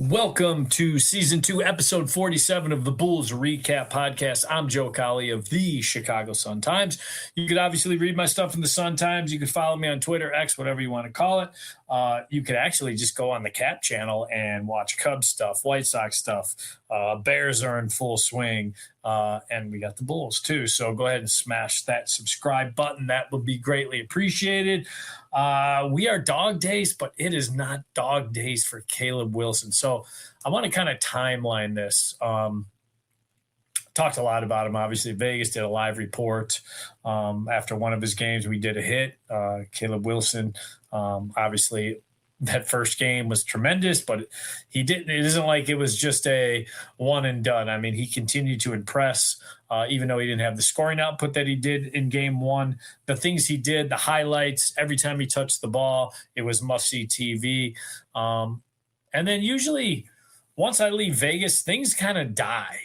Welcome to Season 2, Episode 47 of the Bulls REKAP Podcast. I'm Joe Cowley of the Chicago Sun-Times. You could obviously read my stuff in the Sun-Times. You could follow me on Twitter, X, whatever you want to call it. You could actually just go on the Cap channel and watch Cubs stuff, White Sox stuff. Bears are in full swing, and we got the Bulls too. So go ahead and smash that subscribe button. That would be greatly appreciated. We are dog days, but it is not dog days for Caleb Wilson. So I want to kind of timeline this. Talked a lot about him. Obviously, Vegas did a live report after one of his games. We did a hit. Caleb Wilson, obviously, that first game was tremendous, but he didn't. It isn't like it was just a one and done. I mean, he continued to impress, even though he didn't have the scoring output that he did in game one. The things he did, the highlights, every time he touched the ball, it was must-see TV. And then usually, once I leave Vegas, things kind of die.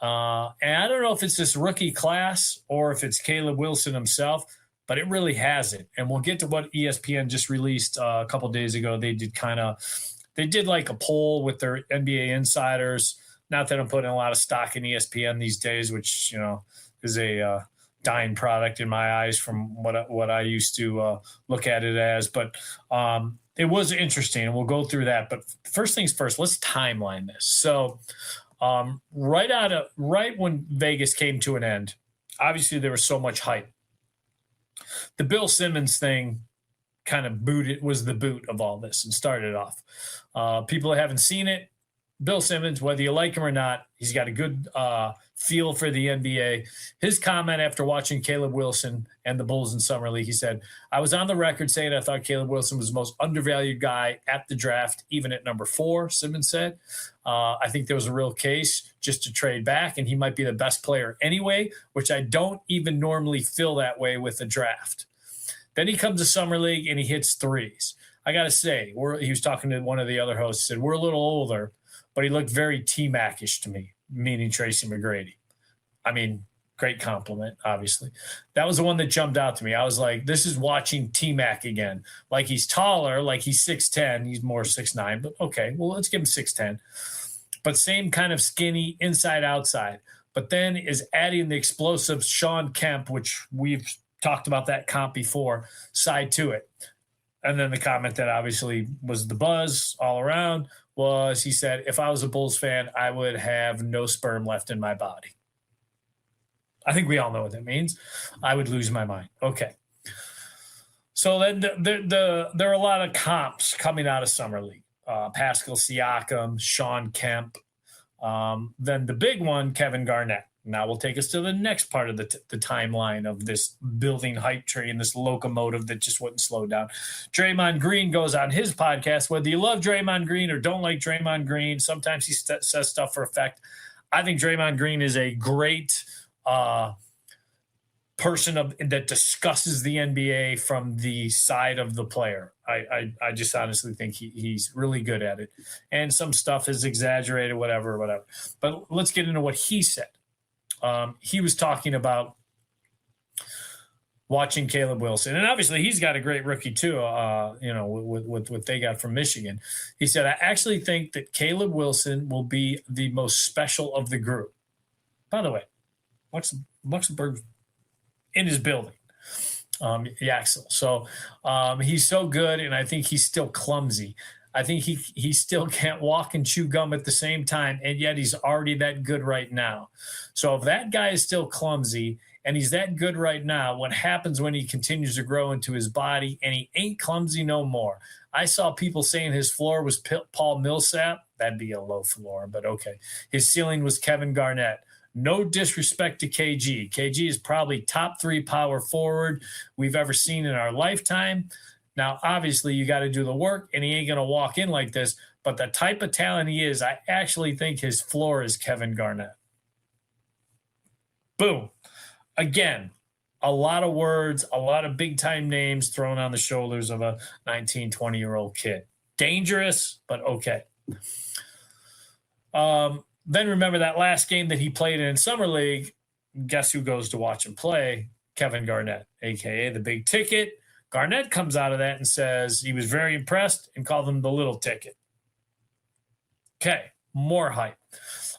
And I don't know if it's this rookie class or if it's Caleb Wilson himself, but it really hasn't. And we'll get to what ESPN just released a couple days ago. They did like a poll with their NBA insiders. Not that I'm putting a lot of stock in ESPN these days, which, you know, is a dying product in my eyes from what I used to look at it as. But it was interesting, and we'll go through that. But first things first, let's timeline this. So right when Vegas came to an end, obviously there was so much hype. The Bill Simmons thing kind of was the boot of all this and started off. People that haven't seen it, Bill Simmons, whether you like him or not, he's got a good feel for the NBA. His comment after watching Caleb Wilson and the Bulls in Summer League, he said, I was on the record saying I thought Caleb Wilson was the most undervalued guy at the draft, even at number 4, Simmons said. I think there was a real case just to trade back, and he might be the best player anyway, which I don't even normally feel that way with the draft. Then he comes to Summer League, and he hits threes. I got to say, he was talking to one of the other hosts, said, we're a little older, but he looked very T-Mac-ish to me, meaning Tracy McGrady. I mean, great compliment, obviously. That was the one that jumped out to me. I was like, this is watching T-Mac again. Like he's taller, like he's 6'10". He's more 6'9", but okay, well, let's give him 6'10". But same kind of skinny inside, outside. But then is adding the explosive Shawn Kemp, which we've talked about that comp before, side to it. And then the comment that obviously was the buzz all around was he said, if I was a Bulls fan, I would have no sperm left in my body. I think we all know what that means. I would lose my mind. Okay. So then there are a lot of comps coming out of Summer League. Pascal Siakam, Shawn Kemp. Then the big one, Kevin Garnett. Now we'll take us to the next part of the timeline of this building hype train, this locomotive that just wouldn't slow down. Draymond Green goes on his podcast. Whether you love Draymond Green or don't like Draymond Green, sometimes he says stuff for effect. I think Draymond Green is a great person that discusses the NBA from the side of the player. I just honestly think he's really good at it. And some stuff is exaggerated, whatever. But let's get into what he said. He was talking about watching Caleb Wilson. And obviously he's got a great rookie too, with what they got from Michigan. He said, I actually think that Caleb Wilson will be the most special of the group. By the way, Luxembourg in his building, Yaxel. So he's so good, and I think he's still clumsy. I think he still can't walk and chew gum at the same time, and yet he's already that good right now. So if that guy is still clumsy and he's that good right now, what happens when he continues to grow into his body and he ain't clumsy no more? I saw people saying his floor was Paul Millsap. That'd be a low floor, but okay. His ceiling was Kevin Garnett. No disrespect to KG. KG is probably top 3 power forward we've ever seen in our lifetime. Now, obviously, you got to do the work, and he ain't going to walk in like this. But the type of talent he is, I actually think his floor is Kevin Garnett. Boom. Again, a lot of words, a lot of big-time names thrown on the shoulders of a 19, 20-year-old kid. Dangerous, but okay. Then remember that last game that he played in Summer League. Guess who goes to watch him play? Kevin Garnett, a.k.a. the big ticket. Garnett comes out of that and says he was very impressed and called him the little ticket. Okay, more hype.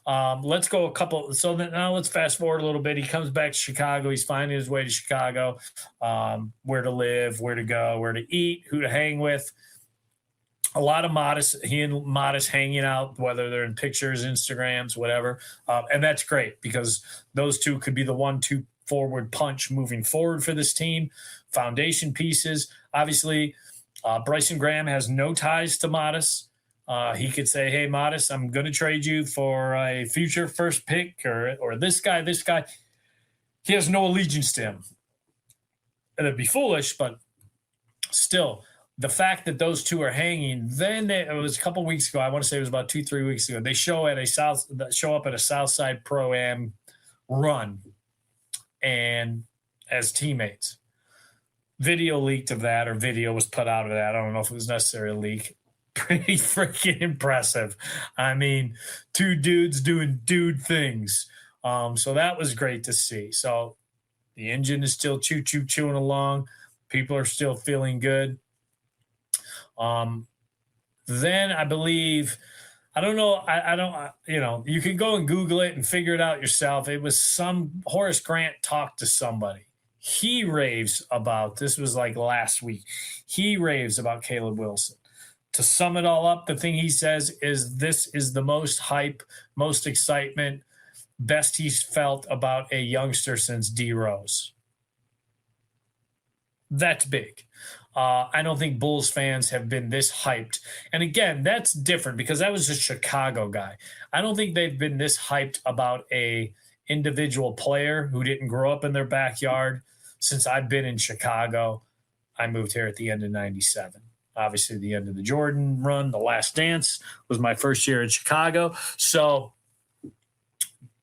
Let's go a couple. So now let's fast forward a little bit. He comes back to Chicago. He's finding his way to Chicago, where to live, where to go, where to eat, who to hang with. A lot of he and Modest hanging out, whether they're in pictures, Instagrams, whatever. And that's great because those two could be the 1-2 forward punch moving forward for this team. Foundation pieces. Obviously, Bryson Graham has no ties to Modest. He could say, hey, Modest, I'm going to trade you for a future first pick or this guy. He has no allegiance to him. And it'd be foolish, but still, the fact that those two are hanging, then it was a couple of weeks ago. I want to say it was about 2-3 weeks ago. They show up at a Southside Pro-Am run and as teammates. Video leaked of that, or video was put out of that. I don't know if it was necessarily a leak. Pretty freaking impressive. I mean, two dudes doing dude things. So that was great to see. So the engine is still chewing along. People are still feeling good. Then I believe, I don't know, you can go and Google it and figure it out yourself. It was Horace Grant talked to somebody. He raves about, this was like last week, he raves about Caleb Wilson. To sum it all up, the thing he says is this is the most hype, most excitement, best he's felt about a youngster since D Rose. That's big. I don't think Bulls fans have been this hyped. And again, that's different because that was a Chicago guy. I don't think they've been this hyped about a individual player who didn't grow up in their backyard since I've been in Chicago. I moved here at the end of 97. Obviously, the end of the Jordan run, the last dance was my first year in Chicago. So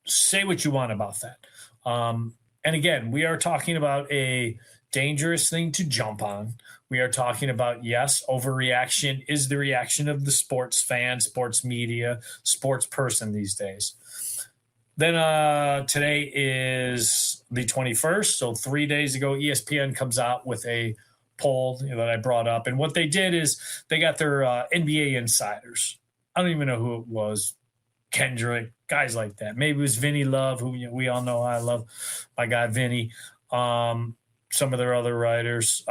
say what you want about that. And again, we are talking about a dangerous thing to jump on. We are talking about, yes, overreaction is the reaction of the sports fan, sports media, sports person these days. Then today is the 21st. So 3 days ago, ESPN comes out with a poll that I brought up. And what they did is they got their NBA insiders. I don't even know who it was. Kendrick, guys like that. Maybe it was Vinny Love, who we all know I love my guy Vinny. Some of their other writers.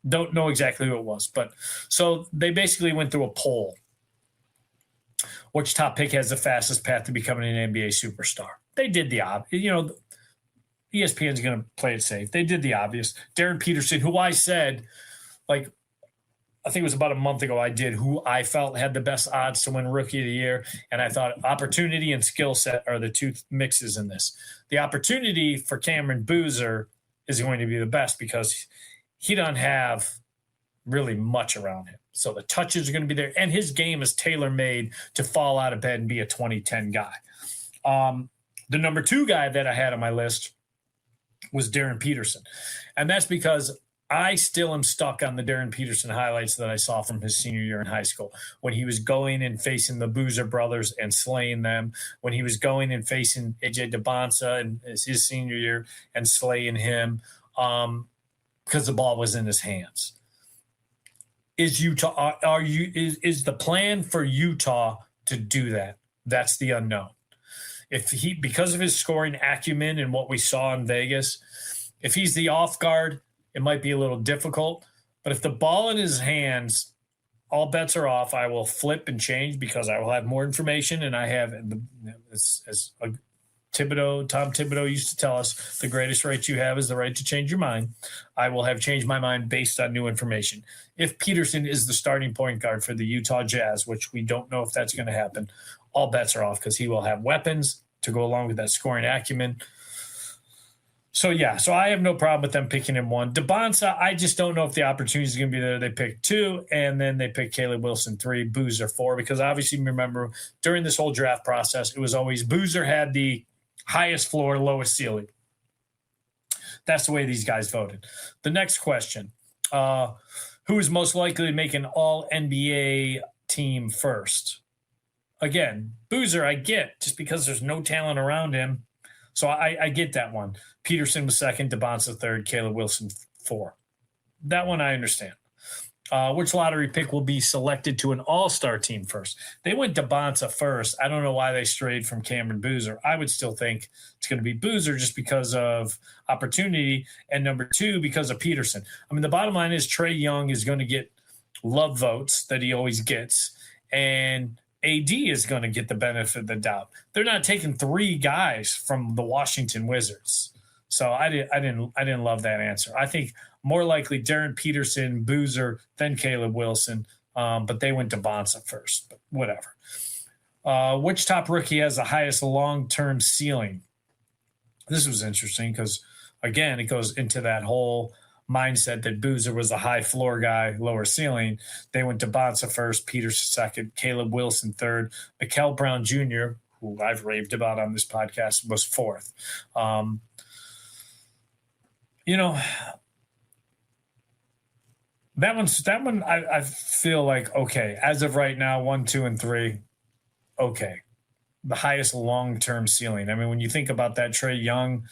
Don't know exactly who it was. But so they basically went through a poll. Which top pick has the fastest path to becoming an NBA superstar? They did the obvious. ESPN's going to play it safe. They did the obvious. Darren Peterson, who I said, I think it was about a month ago who I felt had the best odds to win Rookie of the Year. And I thought opportunity and skill set are the two mixes in this. The opportunity for Cameron Boozer is going to be the best because he doesn't have really much around him. So the touches are going to be there. And his game is tailor-made to fall out of bed and be a 2010 guy. The number 2 guy that I had on my list was Darren Peterson. And that's because I still am stuck on the Darren Peterson highlights that I saw from his senior year in high school, when he was going and facing the Boozer brothers and slaying them, when he was going and facing AJ DeBonsa and his senior year and slaying him because the ball was in his hands. Is Utah? Is the plan for Utah to do that? That's the unknown. Because of his scoring acumen and what we saw in Vegas, if he's the off guard, it might be a little difficult. But if the ball in his hands, all bets are off. I will flip and change because I will have more information, and I have, as Tom Thibodeau used to tell us, the greatest right you have is the right to change your mind. I will have changed my mind based on new information. If Peterson is the starting point guard for the Utah Jazz, which we don't know if that's going to happen, all bets are off because he will have weapons to go along with that scoring acumen. So I have no problem with them picking him 1. DeBonsa, I just don't know if the opportunity is going to be there. They picked 2, and then they picked Caleb Wilson 3, Boozer 4, because obviously, remember, during this whole draft process, it was always Boozer had the highest floor, lowest ceiling. That's the way these guys voted. The next question, who is most likely to make an all-NBA team first? Again, Boozer, I get, just because there's no talent around him. So I get that one. Peterson was 2nd, DeBonsa 3rd, Caleb Wilson 4. That one I understand. Which lottery pick will be selected to an all-star team first? They went to Bonsa first. I don't know why they strayed from Cameron Boozer. I would still think it's going to be Boozer just because of opportunity, and number two, because of Peterson. I mean, the bottom line is Trae Young is going to get love votes that he always gets, and AD is going to get the benefit of the doubt. They're not taking three guys from the Washington Wizards. So I didn't love that answer. I think more likely Darren Peterson, Boozer, then Caleb Wilson, but they went to Bonsa first. But whatever. Which top rookie has the highest long-term ceiling? This was interesting because, again, it goes into that whole mindset that Boozer was a high floor guy, lower ceiling. They went to Bonsa first, Peterson second, Caleb Wilson third, Mikel Brown Jr., who I've raved about on this podcast, was fourth. That one I feel like, okay, as of right now, 1, 2, and 3, okay. The highest long-term ceiling. I mean, when you think about that, Trae Young,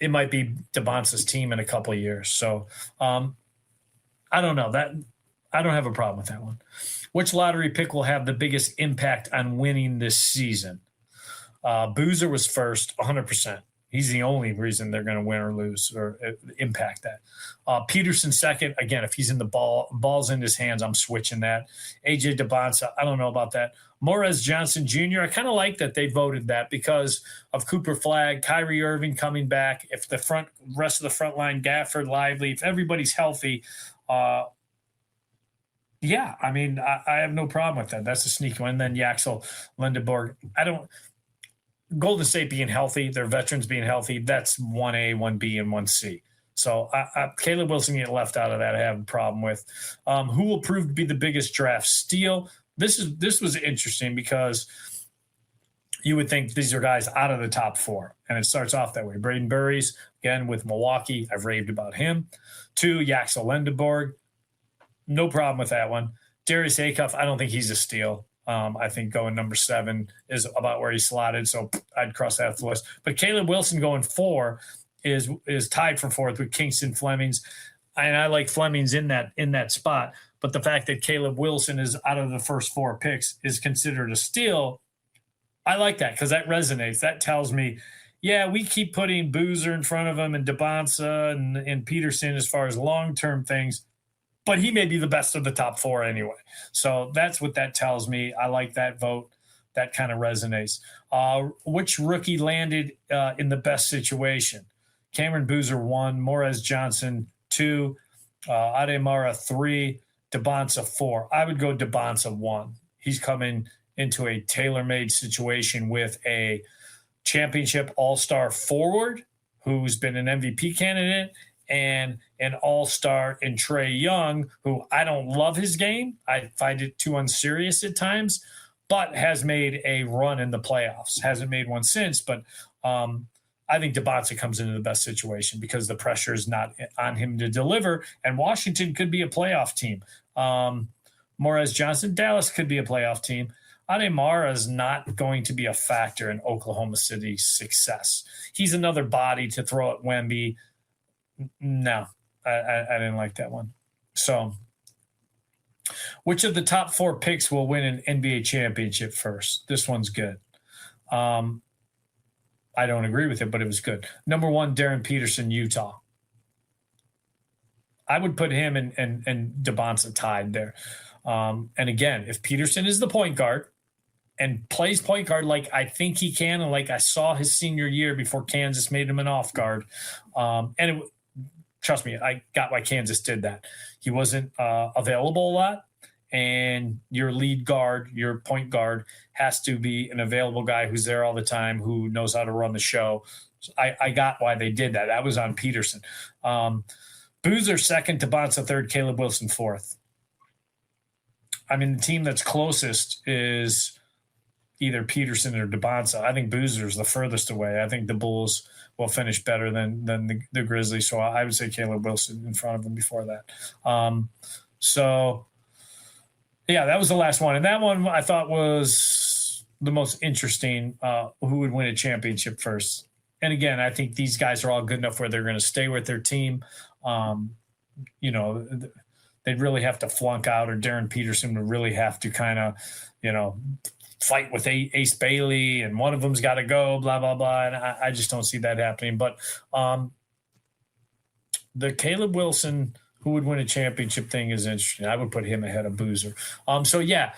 it might be DeBonce's team in a couple of years. So I don't know. I don't have a problem with that one. Which lottery pick will have the biggest impact on winning this season? Boozer was first, 100%. He's the only reason they're going to win or lose or impact that. Peterson second. Again, if he's in the ball's in his hands, I'm switching that. AJ DeBonsa, I don't know about that. Morez Johnson Jr., I kind of like that they voted that because of Cooper Flagg, Kyrie Irving coming back. If the rest of the front line, Gafford, Lively, if everybody's healthy, yeah, I mean, I have no problem with that. That's a sneaky one. And then Yaxel Lindeborg. Golden State being healthy, their veterans being healthy, that's 1A, 1B, and 1C. So Caleb Wilson getting left out of that, I have a problem with. Who will prove to be the biggest draft steal? This was interesting because you would think these are guys out of the top four, and it starts off that way. Braden Burries, again, with Milwaukee. I've raved about him. 2, Yaxel Lindeborg. No problem with that one. Darius Acuff, I don't think he's a steal. I think going number 7 is about where he slotted, so I'd cross that off the list. But Caleb Wilson going 4 is tied for 4th with Kingston Flemings, and I like Flemings in that spot. But the fact that Caleb Wilson is out of the first 4 picks is considered a steal, I like that because that resonates. That tells me, yeah, we keep putting Boozer in front of him and DeBonsa and Peterson as far as long-term things, but he may be the best of the top 4 anyway. So that's what that tells me. I like that vote. That kind of resonates. Which rookie landed in the best situation? Cameron Boozer 1, Morez Johnson 2, Ademara 3, DeBonsa 4. I would go DeBonsa 1. He's coming into a tailor-made situation with a championship all-star forward who's been an MVP candidate and an all-star in Trae Young, who I don't love his game. I find it too unserious at times, but has made a run in the playoffs. Hasn't made one since, but I think DeBonsa comes into the best situation because the pressure is not on him to deliver, and Washington could be a playoff team. Morez Johnson, Dallas could be a playoff team. Ademara is not going to be a factor in Oklahoma City's success. He's another body to throw at Wemby. No, I didn't like that one. So, which of the top 4 picks will win an NBA championship first? This one's good. I don't agree with it, but it was good. Number 1, Darren Peterson, Utah. I would put him and DeBonsa tied there. And again, if Peterson is the point guard and plays point guard like I think he can, and like I saw his senior year before Kansas made him an off guard, trust me, I got why Kansas did that. He wasn't available a lot, and your lead guard, your point guard, has to be an available guy who's there all the time, who knows how to run the show. So I got why they did that. That was on Peterson. Boozer 2nd, DeBonsa 3rd, Caleb Wilson 4th. I mean, the team that's closest is either Peterson or DeBonsa. I think Boozer's the furthest away. I think the Bulls will finish better than the Grizzlies. So I would say Caleb Wilson in front of them before that. So, yeah, that was the last one. And that one I thought was the most interesting, who would win a championship first. And, again, I think these guys are all good enough where they're going to stay with their team. they'd really have to flunk out, or Darren Peterson would really have to kind of, fight with Ace Bailey, and one of them's got to go, blah, blah, blah. And I just don't see that happening. But the Caleb Wilson, who would win a championship thing, is interesting. I would put him ahead of Boozer. So, yeah,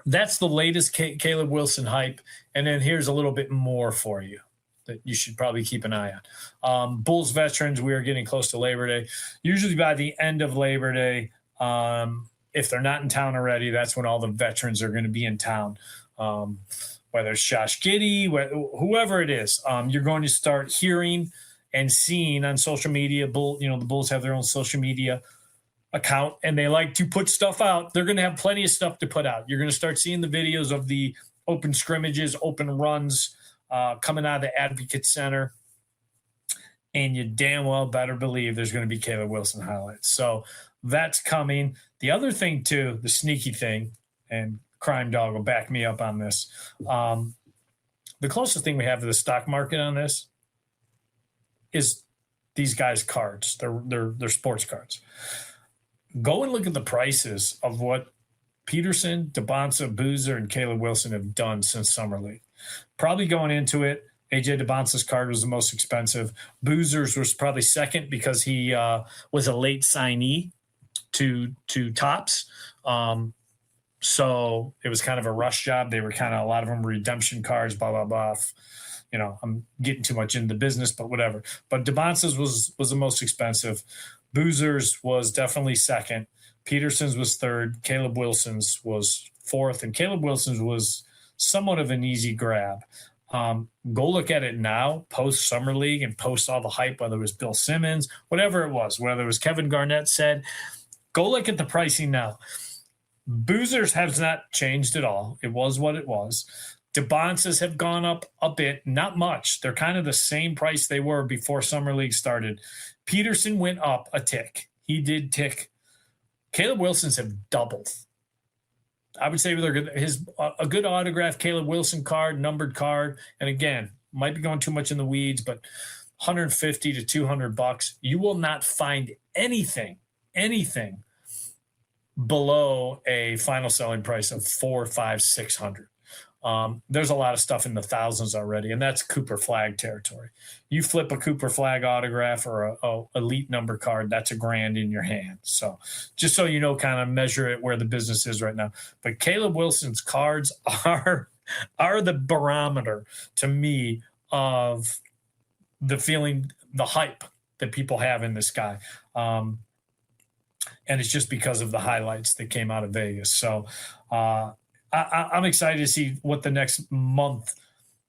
that's the latest Caleb Wilson hype. And then here's a little bit more for you that you should probably keep an eye on. Bulls veterans, we are getting close to Labor Day. Usually by the end of Labor Day, if they're not in town already, that's when all the veterans are going to be in town. Whether it's Josh Giddey, whoever it is, you're going to start hearing and seeing on social media. The Bulls have their own social media account, and they like to put stuff out. They're going to have plenty of stuff to put out. You're going to start seeing the videos of the open scrimmages, open runs, coming out of the Advocate Center, and you damn well better believe there's going to be Caleb Wilson highlights. So that's coming. The other thing, too, the sneaky thing, and Crime Dog will back me up on this, the closest thing we have to the stock market on this is these guys' cards, their sports cards. Go and look at the prices of what Peterson, DeBonsa, Boozer, and Caleb Wilson have done since Summer League. Probably going into it, AJ DeBonsa's card was the most expensive. Boozer's was probably second because he was a late signee to Topps. So it was kind of a rush job. They were a lot of them were redemption cards, blah, blah, blah. I'm getting too much into the business, but whatever. But DeBonsa's was the most expensive. Boozer's was definitely second. Peterson's was third. Caleb Wilson's was fourth. And Caleb Wilson's was somewhat of an easy grab. Go look at it now, post Summer League and post all the hype, whether it was Bill Simmons, whatever it was, whether it was Kevin Garnett said. Go look at the pricing now. Boozer's has not changed at all. It was what it was. DeBonsa's have gone up a bit, not much. They're kind of the same price they were before Summer League started. Peterson went up a tick. He did tick. Caleb Wilson's have doubled. I would say a good autograph Caleb Wilson card, numbered card, and again, might be going too much in the weeds, but $150 to $200. You will not find anything below a final selling price of $400, $500, $600. There's a lot of stuff in the thousands already, and that's Cooper Flag territory. You flip a Cooper Flag autograph or a elite number card, that's $1,000 in your hand. So just so you know, kind of measure it where the business is right now. But Caleb Wilson's cards are the barometer to me of the feeling, the hype that people have in this guy. And it's just because of the highlights that came out of Vegas. So I'm excited to see what the next month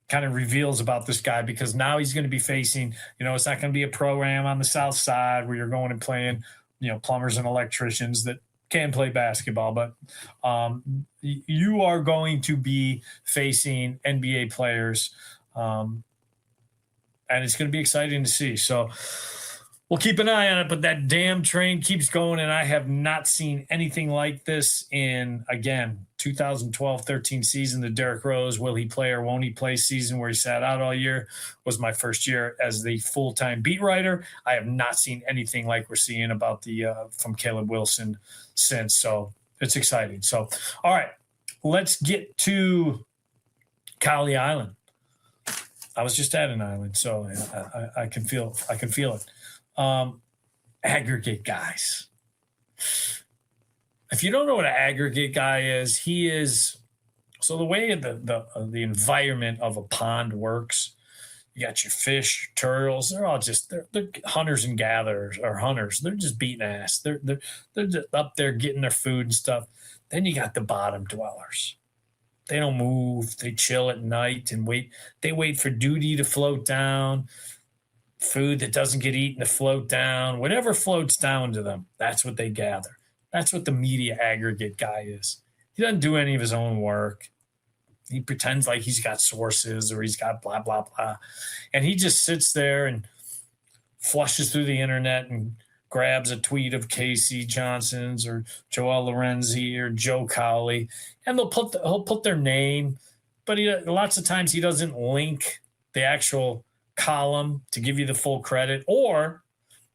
kind of reveals about this guy, because now he's going to be facing, it's not going to be a program on the South Side where you're going and playing, plumbers and electricians that can play basketball, but you are going to be facing NBA players, and it's going to be exciting to see. So we'll keep an eye on it, but that damn train keeps going, and I have not seen anything like this in, again, 2012-13 season. The Derrick Rose, will he play or won't he play season where he sat out all year, was my first year as the full-time beat writer. I have not seen anything like we're seeing about from Caleb Wilson since, so it's exciting. So, all right, let's get to Cowley Island. I was just at an island, so I can feel it. Aggregate guys. If you don't know what an aggregate guy is, he is – so the way the environment of a pond works, you got your fish, turtles. They're all just – they're hunters and gatherers, or hunters. They're just beating ass. They're just up there getting their food and stuff. Then you got the bottom dwellers. They don't move. They chill at night and wait. They wait for duty to float down, food that doesn't get eaten to float down. Whatever floats down to them, that's what they gather. That's what the media aggregate guy is. He doesn't do any of his own work. He pretends like he's got sources or he's got blah, blah, blah. And he just sits there and flushes through the internet and grabs a tweet of Casey Johnson's or Joel Lorenzi or Joe Cowley, and he'll put their name, but lots of times he doesn't link the actual column to give you the full credit, or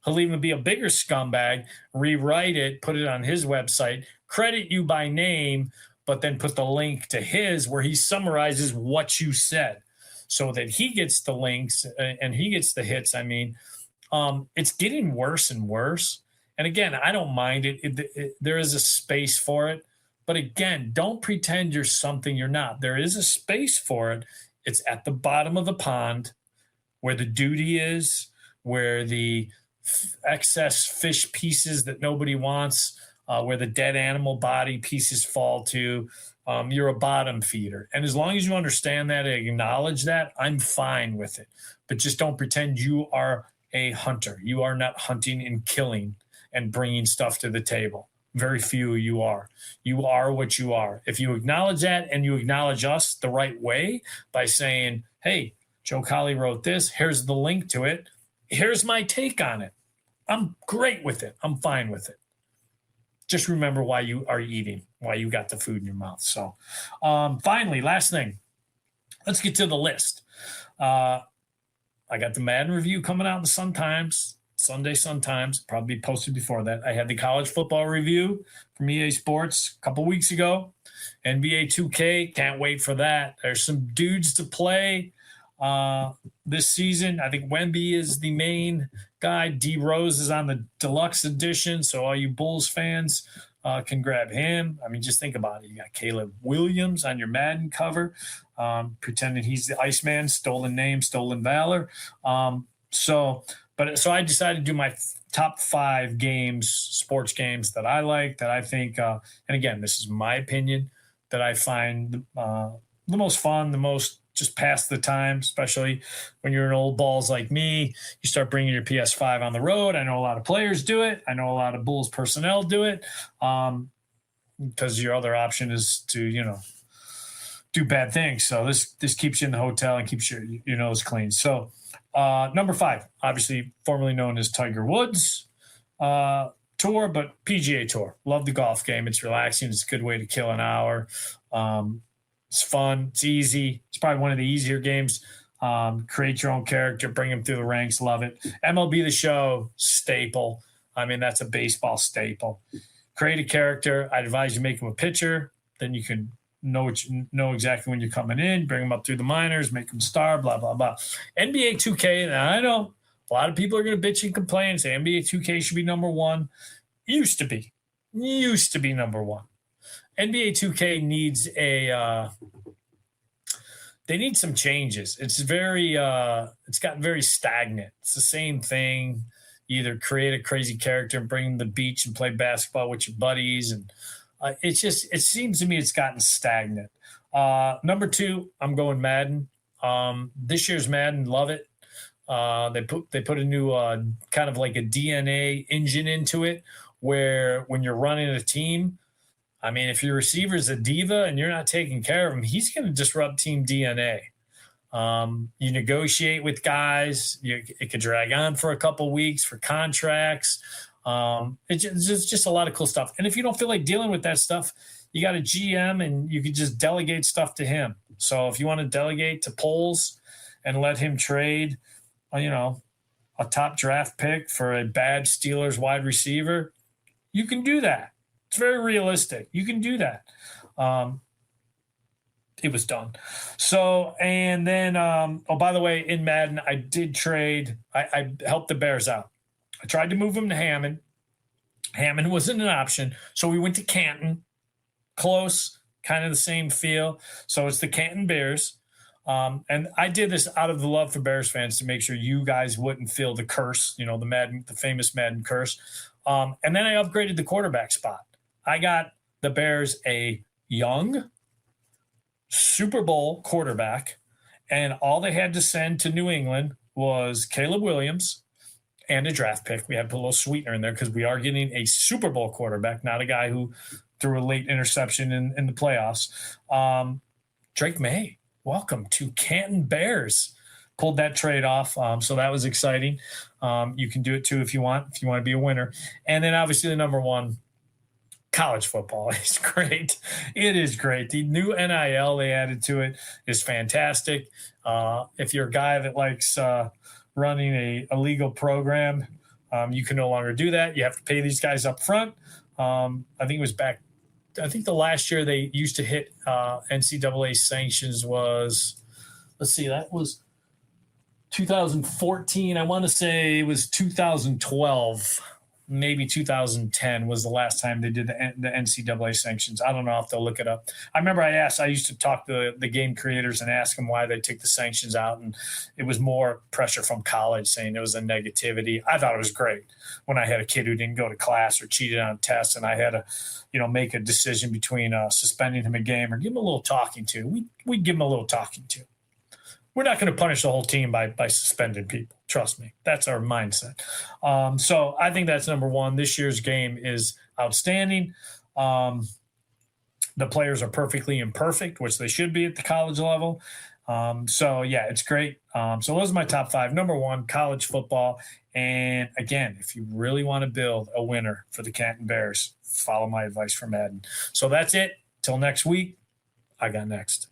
He'll even be a bigger scumbag, rewrite it, put it on his website, credit you by name, but then put the link to his where he summarizes what you said so that he gets the links and he gets the hits. I mean, it's getting worse and worse. And again, I don't mind it. There is a space for it. But again, don't pretend you're something you're not. There is a space for it. It's at the bottom of the pond where the duty is, where the excess fish pieces that nobody wants, where the dead animal body pieces fall to. You're a bottom feeder. And as long as you understand that and acknowledge that, I'm fine with it. But just don't pretend you are a hunter. You are not hunting and killing and bringing stuff to the table. Very few you are. You are what you are. If you acknowledge that and you acknowledge us the right way by saying, hey, Joe Cowley wrote this, here's the link to it, here's my take on it, I'm great with it. I'm fine with it. Just remember why you are eating, why you got the food in your mouth. So finally, last thing, let's get to the list. I got the Madden review coming out in the Sunday Sun-Times, probably posted before that. I had the college football review from EA Sports a couple weeks ago. NBA 2K, can't wait for that. There's some dudes to play this season. I think Wemby is the main guy. D Rose is on the deluxe edition, so all you Bulls fans can grab him. I mean, just think about it. You got Caleb Williams on your Madden cover, pretending he's the Iceman, stolen name, stolen valor. So I decided to do my top 5 games, sports games that I like, that I think, and again, this is my opinion, that I find the most fun, the most just pass the time, especially when you're an old balls like me. You start bringing your PS5 on the road. I know a lot of players do it. I know a lot of Bulls personnel do it, because your other option is to, do bad things. So this keeps you in the hotel and keeps your nose clean. So number 5, obviously formerly known as Tiger Woods Tour, but PGA Tour. Love the golf game. It's relaxing. It's a good way to kill an hour. It's fun. It's easy. It's probably one of the easier games. Create your own character, bring them through the ranks. Love it. MLB The Show, staple. I mean, that's a baseball staple. Create a character. I'd advise you make him a pitcher. Then you can know exactly when you're coming in, bring them up through the minors, make them star, blah, blah, blah. NBA 2K, now I know a lot of people are going to bitch and complain and say NBA 2K should be number 1. Used to be number 1. NBA 2K needs they need some changes. It's gotten very stagnant. It's the same thing. You either create a crazy character and bring them to the beach and play basketball with your buddies. And it seems to me it's gotten stagnant. Number 2, I'm going Madden. This year's Madden, love it. They put a new kind of like a DNA engine into it, where when you're running a team, I mean, if your receiver's a diva and you're not taking care of him, he's going to disrupt team DNA. You negotiate with guys. It could drag on for a couple weeks for contracts. It's just a lot of cool stuff. And if you don't feel like dealing with that stuff, you got a GM and you could just delegate stuff to him. So if you want to delegate to Poles and let him trade, a top draft pick for a bad Steelers wide receiver, you can do that. It's very realistic. You can do that. It was done. So, and then, by the way, in Madden, I did trade. I helped the Bears out. I tried to move him to Hammond. Hammond wasn't an option. So we went to Canton. Close, kind of the same feel. So it's the Canton Bears. And I did this out of the love for Bears fans to make sure you guys wouldn't feel the curse, the famous Madden curse. And then I upgraded the quarterback spot. I got the Bears a young Super Bowl quarterback, and all they had to send to New England was Caleb Williams and a draft pick. We had to put a little sweetener in there because we are getting a Super Bowl quarterback, not a guy who threw a late interception in the playoffs. Drake May, welcome to Canton Bears. Pulled that trade off, so that was exciting. You can do it too if you want to be a winner. And then obviously the number 1, college football is great. It is great. The new NIL they added to it is fantastic. If you're a guy that likes running a legal program, You can no longer do that. You have to pay these guys up front. I think it was back. I think the last year they used to hit NCAA sanctions was, let's see, that was 2014. I want to say it was 2012, maybe 2010 was the last time they did the NCAA sanctions. I don't know if they'll look it up. I remember I used to talk to the game creators and ask them why they took the sanctions out, and it was more pressure from college saying it was a negativity. I thought it was great when I had a kid who didn't go to class or cheated on tests, and I had to, make a decision between suspending him a game or give him a little talking to. We'd give him a little talking to. We're not going to punish the whole team by suspending people. Trust me. That's our mindset. So I think that's number one. This year's game is outstanding. The players are perfectly imperfect, which they should be at the college level. So, yeah, it's great. So those are my top five. Number one, college football. And, again, if you really want to build a winner for the Canton Bears, follow my advice from Madden. So that's it. Till next week, I got next.